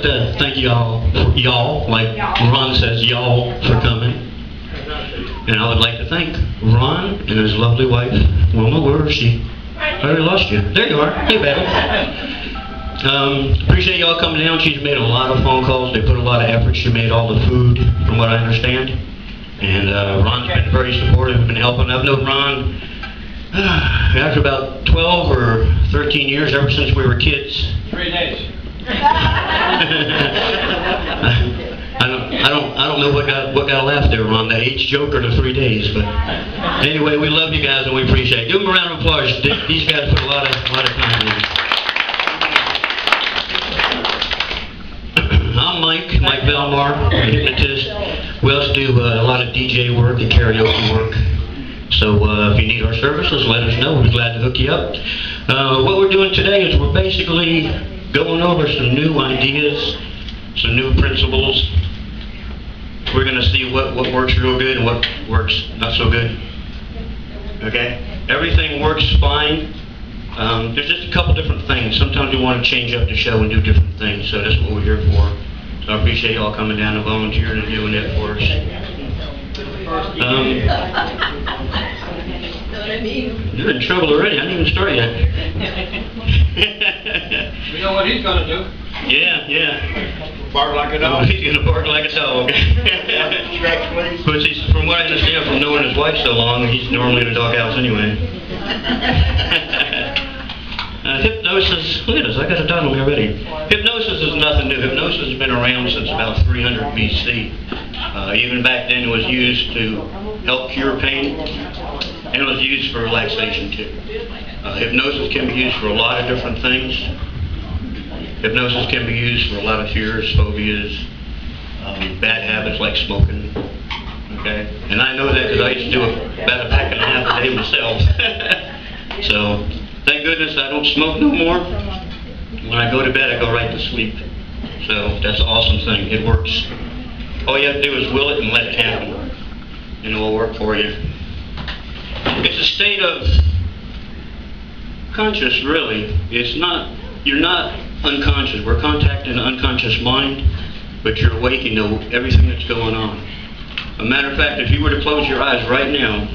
to thank y'all, like Ron says, y'all, for coming. And I would like to thank Ron and his lovely wife, Wilma. Where is she? I already lost you. There you are. Hey, baby. Appreciate y'all coming down. She's made a lot of phone calls. They put a lot of effort. She made all the food, from what I understand. And Ron's been very supportive, been helping. I've known Ron after about 12 or 13 years, ever since we were kids. 3 days. I don't know what got a laugh there, Ron, that age joke or the 3 days, but anyway, we love you guys and we appreciate it. Give them a round of applause. These guys put a lot of time in. I'm Mike Valmar, a hypnotist. We also do a lot of DJ work and karaoke work. So if you need our services, let us know. We're glad to hook you up. What we're doing today is we're basically going over some new ideas, some new principles. We're going to see what works real good and what works not so good. Okay? Everything works fine. There's just a couple different things. Sometimes we want to change up the show and do different things, so that's what we're here for. So I appreciate y'all coming down and volunteering and doing it for us. You're in trouble already. I didn't even start yet. We know what he's going to do. Yeah. Bark like a dog. He's going to bark like a dog. But from what I understand from knowing his wife so long, he's normally in a doghouse anyway. Hypnosis, look at this, I got a dot on me already. Hypnosis is nothing new. Hypnosis has been around since about 300 BC. Even back then it was used to help cure pain, and it was used for relaxation too. Hypnosis can be used for a lot of different things. Hypnosis can be used for a lot of fears, phobias, bad habits like smoking. Okay, and I know that because I used to do about a pack and a half a day myself. So thank goodness I don't smoke no more. When I go to bed, I go right to sleep. So that's an awesome thing. It works. All you have to do is will it and let it happen, and it will work for you. It's a state of conscious, really. You're not unconscious. We're contacting an unconscious mind, but you're awake, you know everything that's going on. A matter of fact, if you were to close your eyes right now,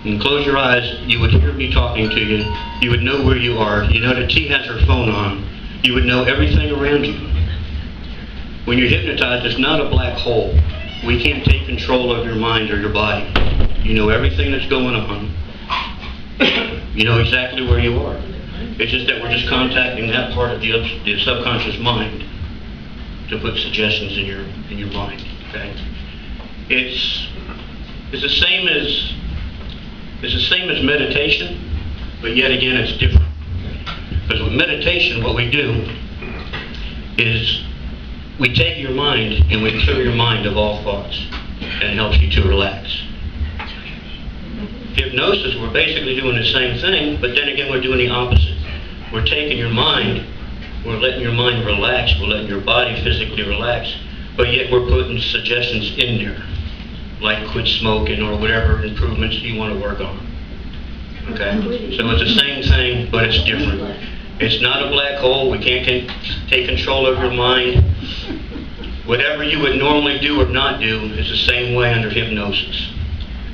and close your eyes, you would hear me talking to you. You would know where you are. You know that T has her phone on. You would know everything around you. When you're hypnotized, it's not a black hole. We can't take control of your mind or your body. You know everything that's going on. You know exactly where you are. It's just that we're just contacting that part of the subconscious mind to put suggestions in your mind. Okay? It's the same as meditation, but yet again it's different. Because with meditation, what we do is we take your mind and we clear your mind of all thoughts, and it helps you to relax. Hypnosis, we're basically doing the same thing, but then again we're doing the opposite. We're taking your mind, we're letting your mind relax, we're letting your body physically relax, but yet we're putting suggestions in there, like quit smoking or whatever improvements you want to work on. Okay? So it's the same thing, but it's different. It's not a black hole. We can't take control of your mind. Whatever you would normally do or not do is the same way under hypnosis.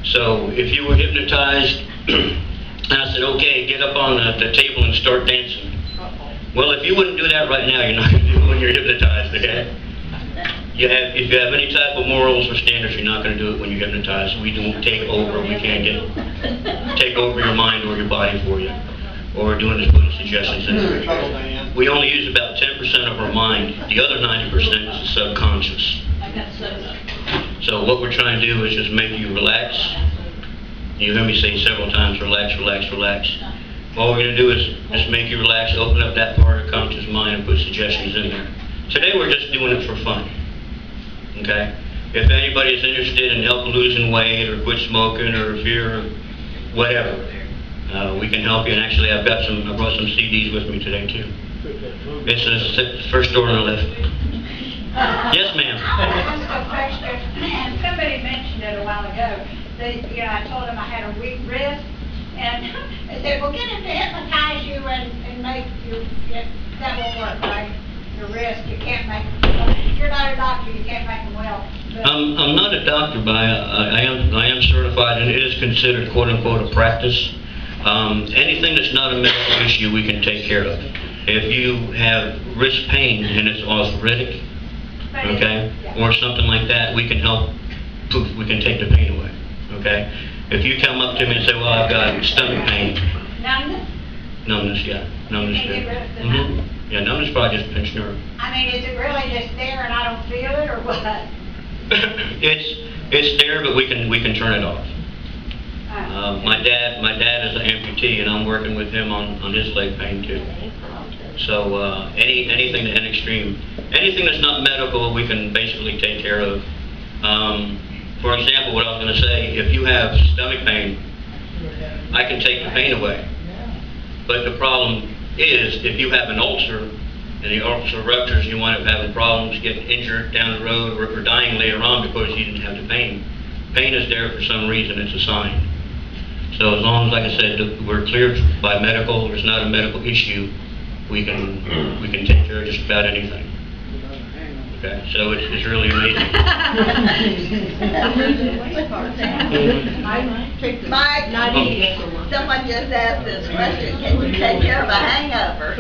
So if you were hypnotized, and I said, okay, get up on the table and start dancing. Well, if you wouldn't do that right now, you're not going to do it when you're hypnotized, okay? If you have any type of morals or standards, you're not going to do it when you're hypnotized. We don't take over. We can't take over your mind or your body for you. What we're doing is putting suggestions in there. We only use about 10% of our mind. The other 90% is the subconscious. So what we're trying to do is just make you relax. You hear me say several times, relax, relax, relax. All we're going to do is just make you relax, open up that part of the conscious mind and put suggestions in there. Today we're just doing it for fun. Okay? If anybody's interested in help losing weight or quit smoking or fear or whatever, we can help you. And actually I brought some CDs with me today too. It's the first door on the left. Yes, ma'am. And somebody mentioned it a while ago. I told them I had a weak wrist, and they said, well, get him to hypnotize you and make you, that won't work, right? your wrist, you can't make, if you're not a doctor, you can't make them well. But- I'm not a doctor, but I am certified, and it is considered quote-unquote a practice. Anything that's not a medical issue, we can take care of. If you have wrist pain and it's arthritic, but it- okay, yeah. or something like that, we can help, poof, we can take the pain away, okay? If you come up to me and say, well, I've got stomach pain, Numbness? numbness, yeah, numbness, Can you get rid of the yeah. numbness? Yeah, numbness probably just pinched nerve. I mean, is it really just there and I don't feel it, or what? It's there, but we can turn it off. My dad is an amputee, and I'm working with him on his leg pain too. So anything to an extreme, anything that's not medical, we can basically take care of. For example, what I was going to say, if you have stomach pain, I can take the pain away. But the problem is, if you have an ulcer, and the ulcer ruptures, you wind up having problems, getting injured down the road, or dying later on because you didn't have the pain. Pain is there for some reason, it's a sign. So as long as, like I said, we're cleared by medical, there's not a medical issue, we can take care of just about anything. Okay, so it's really amazing. Mike, someone just asked this question, can you take care of a hangover?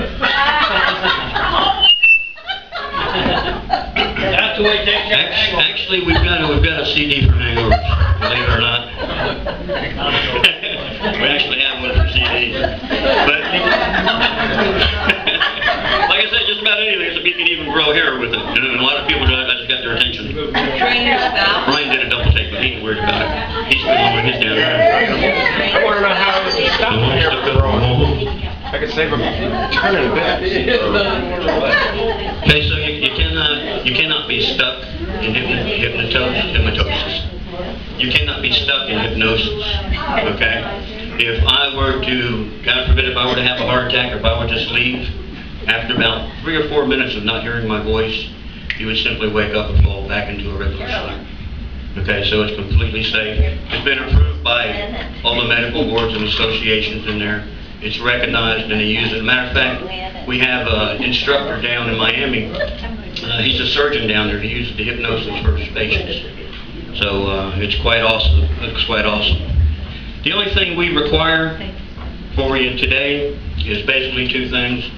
That's the way it takes care of hangover. Actually, we've got a CD for hangovers, believe it or not. We actually have one for CD. But like I said, just about anything, so you can even grow hair with it. You know, and a lot of people do that, I just got their attention. Train your spouse. Brian did a double take, but he ain't worried about it. He's still with his down there. I want to know how it would stop my hair from growing. I could save a turn in a bit. Okay, so you cannot be stuck in hypnosis. You cannot be stuck in hypnosis, okay? If I were to, God forbid, if I were to have a heart attack, or if I were to just leave, after about 3 or 4 minutes of not hearing my voice, you would simply wake up and fall back into a regular sleep. Okay, so it's completely safe. It's been approved by all the medical boards and associations in there. It's recognized and they use it. As a matter of fact, we have an instructor down in Miami. He's a surgeon down there. He uses the hypnosis for his patients. So it's quite awesome. It's quite awesome. The only thing we require for you today is basically 2 things.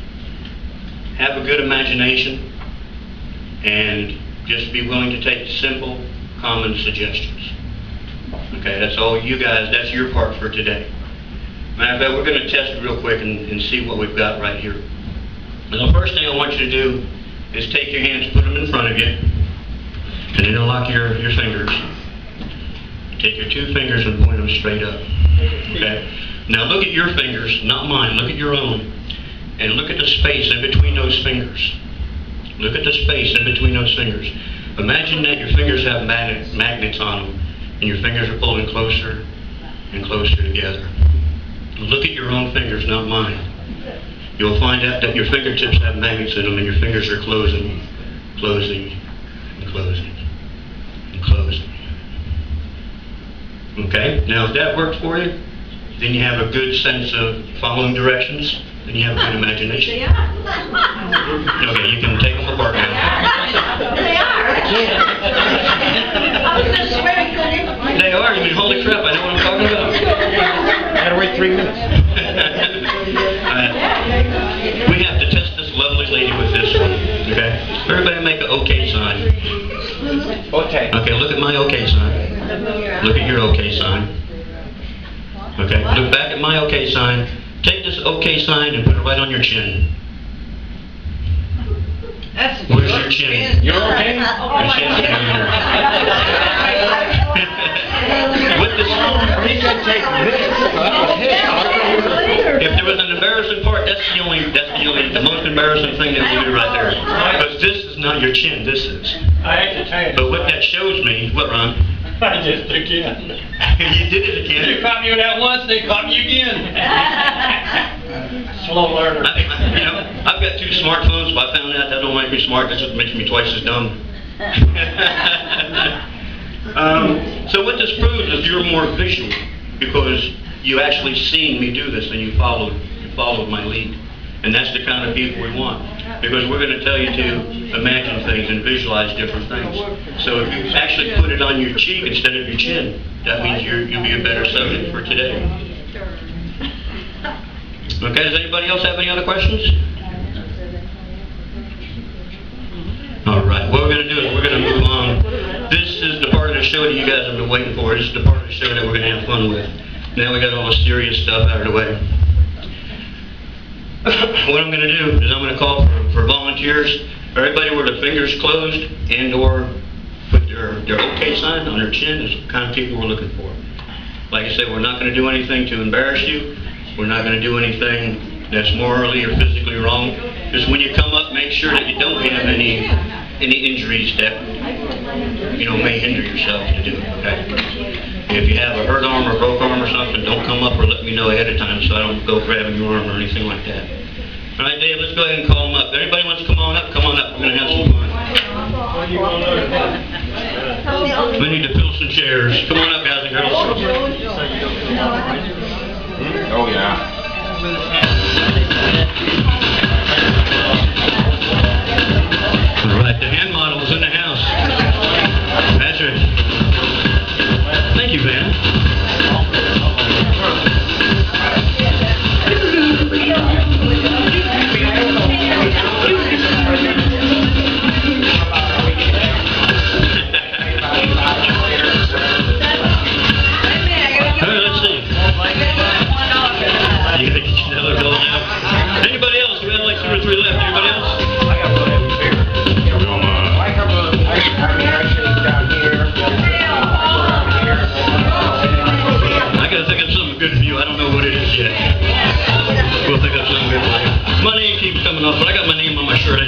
Have a good imagination and just be willing to take simple, common suggestions. Okay, that's all you guys, that's your part for today. Matter of fact, we're going to test it real quick and see what we've got right here. And the first thing I want you to do is take your hands, put them in front of you, and interlock your fingers. Take your 2 fingers and point them straight up. Okay? Now look at your fingers, not mine, look at your own. And look at the space in between those fingers. Look at the space in between those fingers. Imagine that your fingers have magnets on them, and your fingers are pulling closer and closer together. Look at your own fingers, not mine. You'll find out that your fingertips have magnets in them, and your fingers are closing, closing, and closing, and closing. Okay? Now, if that works for you, then you have a good sense of following directions, and you have a good imagination. Okay, you can take them apart now. They are. They are. I mean, holy crap, I know what I'm talking about. Gotta wait 3 minutes. We have to test this lovely lady with this one, okay? Everybody make an okay sign. Okay. Okay, look at my okay sign. Look at your okay sign. Okay, look back at my okay sign. Take this okay sign and put it right on your chin. Where's your chin? You're okay? Your chin's down here. With this, He can take this. if there was an embarrassing part, that's the most embarrassing thing that we do right there. Because this is not your chin, this is. I hate to tell you. But what that shows me, what, Ron? I just again. You did it You again. caught me with that once, they caught me again. Slow learner. I've got 2 smartphones, but I found out that don't make me smart, that just makes me twice as dumb. So what this proves is you're more visual, because you actually seen me do this and you followed my lead. And that's the kind of people we want. Because we're going to tell you to imagine things and visualize different things. So if you actually put it on your cheek instead of your chin, that means you'll be a better subject for today. Okay, does anybody else have any other questions? All right, what we're going to do is we're going to move on. This is the part of the show that you guys have been waiting for. This is the part of the show that we're going to have fun with. Now we got all the serious stuff out of the way. What I'm going to do is I'm going to call for volunteers. Everybody with their fingers closed and or put their okay sign on their chin is the kind of people we're looking for. Like I said, we're not going to do anything to embarrass you. We're not going to do anything that's morally or physically wrong. Just when you come up, make sure that you don't have any injuries that may hinder yourself to do it. Okay? If you have a hurt arm or broke arm or something, don't come up or let me know ahead of time so I don't go grabbing your arm or anything like that. All right, Dave, let's go ahead and call them up. If anybody wants to come on up, come on up. We're going to have some fun. We need to fill some chairs. Come on up, guys and girls. Oh, yeah. All right, the hand model is in the house. Patrick. Thank you, man. Anybody else? We have like 2 or 3 left. Anybody else? I gotta think of something good for you. I don't know what it is yet. We'll think of something good for you. My name keeps coming up, but I got my name on my shirt